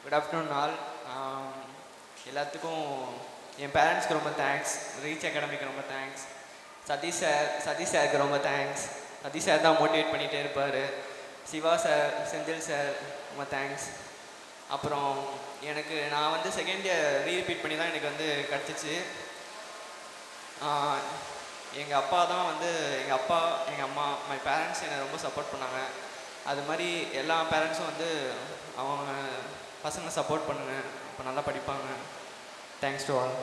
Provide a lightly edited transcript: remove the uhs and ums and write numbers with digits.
Good afternoon all. எல்லாத்துக்கும் என் பேரண்ட்ஸ்க்கு ரொம்ப தேங்க்ஸ். ரீச் அகாடமிக்கு ரொம்ப தேங்க்ஸ். சதீஷ் சாருக்கு ரொம்ப தேங்க்ஸ். சதீஷ் சார் தான் மோட்டிவேட் பண்ணிகிட்டே இருப்பார். சிவா சார், செந்தில் சார் ரொம்ப தேங்க்ஸ். அப்புறம் எனக்கு நான் வந்து செகண்ட் இயர் ரீரிப்பீட் பண்ணி தான் எனக்கு வந்து கிடச்சிச்சு. எங்கள் அப்பா தான் வந்து எங்கள் அப்பா, எங்கள் அம்மா, மை பேரண்ட்ஸ் என்னை ரொம்ப சப்போர்ட் பண்ணாங்க. அது மாதிரி எல்லா பேரண்ட்ஸும் வந்து அவங்க பசங்களை சப்போர்ட் பண்ணுங்கள், இப்போ நல்லா படிப்பாங்க. Thanks to all.